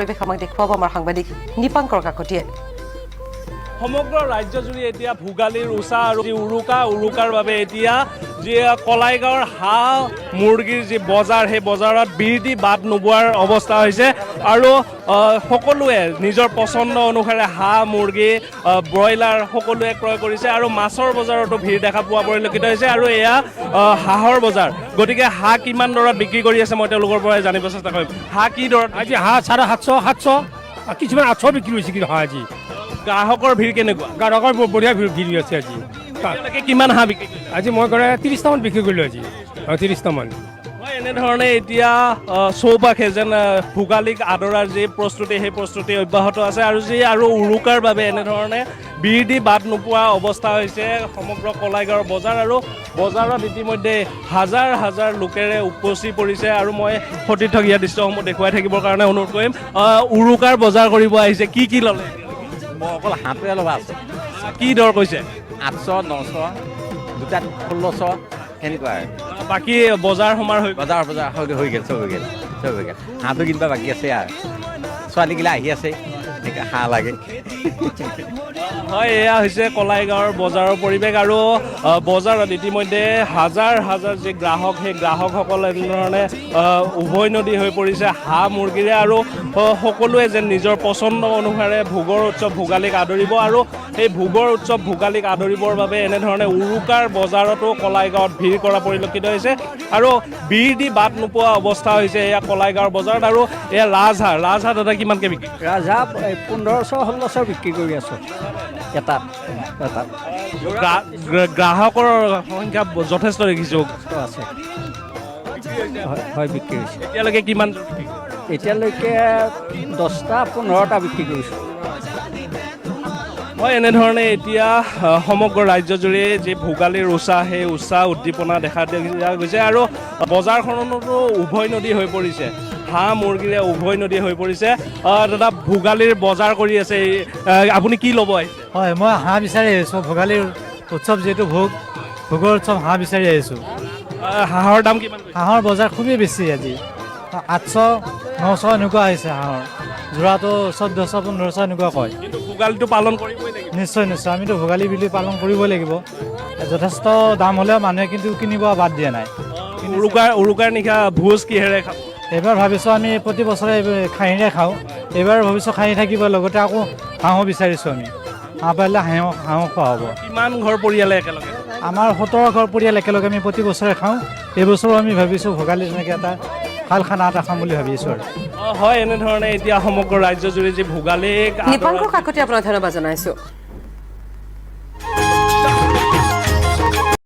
পৰিৱেশ আমাক দেখুৱাব আমাৰ সাংবাদিক নিপাংকৰ কাকতিয়ে। সমগ্ৰ ৰাজ্যজুৰি এতিয়া ভোগালীৰ উষা আৰু উৰুকাৰ বাবে এতিয়া যি কলাইগাঁৱৰ হাঁহ মুৰ্গীৰ যি বজাৰ সেই বজাৰত বিৰতি বাদ নোবোৱাৰ অৱস্থা হৈছে আৰু সকলোৱে নিজৰ পচন্দ অনুসাৰে হাঁহ মুৰ্গী ব্ৰইলাৰ সকলোৱে ক্ৰয় কৰিছে আৰু মাছৰ বজাৰতো ভিৰ দেখা পোৱা পৰিলক্ষিত হৈছে আৰু এয়া হাঁহৰ বজাৰ। গতিকে হাঁহ কিমান দৰত বিক্ৰী কৰি আছে মই তেওঁলোকৰ পৰাই জানিব চেষ্টা কৰিম। হাঁহ কি দৰত? আজি হাঁহ 750, 700 কিছুমান 800 বিক্ৰী হৈছে কিন্তু হাঁহ আজি। গ্ৰাহকৰ ভিৰ কেনেকুৱা? গ্ৰাহকৰ বঢ়িয়া ভিৰ আছে আজি। কিমান হাঁহ বিক্ৰী কৰিলে? আজি মই কৰে 30টামান বিক্ৰী কৰিলোঁ আজি। 30টামান। হয়, এনেধৰণে এতিয়া চৌপাশে যেন ভোগালীক আদৰাৰ যি প্ৰস্তুতি সেই প্ৰস্তুতি অব্যাহত আছে আৰু উৰুকাৰ বাবে এনেধৰণে বিৰতি বাদ নোপোৱা অৱস্থা হৈছে সমগ্ৰ কলাইগাঁৱৰ বজাৰ আৰু বজাৰত ইতিমধ্যে হাজাৰ হাজাৰ লোকেৰে উপচি পৰিছে আৰু মই সতীৰ্থকীয়া দৃশ্যসমূহ দেখুৱাই থাকিবৰ কাৰণে অনুৰোধ কৰিম। উৰুকাৰ বজাৰ কৰিব আহিছে, কি ল'লে? মই অকল হাঁহটোৱে ল'বা আছে। কি দৰ কৈছে? 800, 900, দুটাত 1600 সেনেকুৱা আৰু বাকী বজাৰ সমাৰ হৈ বজাৰ হৈ গ'ল, চব হৈ গ'ল। হাঁহটো কিনিবা বাকী আছে আৰু ছোৱালীগিলা আহি আছে, হাঁহ লাগে। হয়, এয়া হৈছে কলাইগাঁৱৰ বজাৰৰ পৰিৱেশ আৰু বজাৰত ইতিমধ্যে হাজাৰ হাজাৰ যি গ্ৰাহক সেই গ্ৰাহকসকল এনেধৰণে উভৈনদী হৈ পৰিছে হাঁহ মুৰ্গীৰে আৰু সকলোৱে যেন নিজৰ পচন্দ অনুসাৰে ভোগৰ উৎসৱ ভোগালীক আদৰিব আৰু সেই ভোগৰ উৎসৱ ভোগালীক আদৰিবৰ বাবে এনেধৰণে উৰুকাৰ বজাৰতো কলাইগাঁৱত ভিৰ কৰা পৰিলক্ষিত হৈছে আৰু বিৰতি বাদ নোপোৱা অৱস্থা হৈছে এয়া কলাইগাঁৱৰ বজাৰত। আৰু এয়া ৰাজহাঁহ দাদা কিমানকৈ বিক্ৰী? ৰাজহাঁহ 1500-1600 বিক্ৰী কৰি আছোঁ এটাত। গ্ৰাহকৰ সংখ্যা যথেষ্ট দেখিছোঁ আছে হয় বিক্ৰী হৈছে। এতিয়ালৈকে কিমান? এতিয়ালৈকে 10টা-15টা বিক্ৰী কৰিছোঁ। হয়, এনেধৰণে এতিয়া সমগ্ৰ ৰাজ্যজুৰি যি ভোগালীৰ উষা সেই উষা উদ্দীপনা দেখা দিয়া গৈছে আৰু বজাৰখনতো উভৈনদী হৈ পৰিছে, হাঁহ মুৰ্গীৰে উভৈনদী হৈ পৰিছে। দাদা ভোগালীৰ বজাৰ কৰি আছে, আপুনি কি ল'ব আহিছে? হয়, মই হাঁহ বিচাৰি আহিছোঁ। ভোগালীৰ উৎসৱ যিহেতু ভোগৰ উৎসৱ, হাঁহ বিচাৰি আহিছোঁ। হাঁহৰ দাম কিমান? হাঁহৰ বজাৰ খুবেই বেছি আজি 800, 900 এনেকুৱা আহিছে হাঁহৰ। যোৰাটো 1400, 1500 এনেকুৱা কয়। কিন্তু ভোগালীটো পালন কৰিবই লাগিব। নিশ্চয় আমিতো ভোগালী বুলি পালন কৰিবই লাগিব। যথেষ্ট দাম হ'লেও মানুহে কিন্তু কিনিব বাদ দিয়া নাই। উৰুকাৰ নিশা ভোজ কিহেৰে খাব? এইবাৰ ভাবিছোঁ আমি প্ৰতি বছৰে খাহীৰে খাওঁ। এইবাৰ ভাবিছোঁ খাহী থাকিব, লগতে আকৌ হাঁহো বিচাৰিছোঁ আমি। হাঁহ পাৰিলে হাঁহো খোৱা হ'ব। কিমান ঘৰ পৰিয়ালে একেলগে? আমাৰ 17 ঘৰ পৰিয়াল একেলগে আমি প্ৰতি বছৰে খাওঁ। এইবছৰো আমি ভাবিছোঁ ভোগালী তেনেকৈ এটা ভাল খানা এটা খাম বুলি ভাবিছোঁ আৰু। হয়, এনেধৰণে এতিয়া সমগ্ৰ ৰাজ্যজুৰি যি ভোগালীক নিপাংকৰ কাকতি আপোনাক ধন্যবাদ জনাইছোঁ।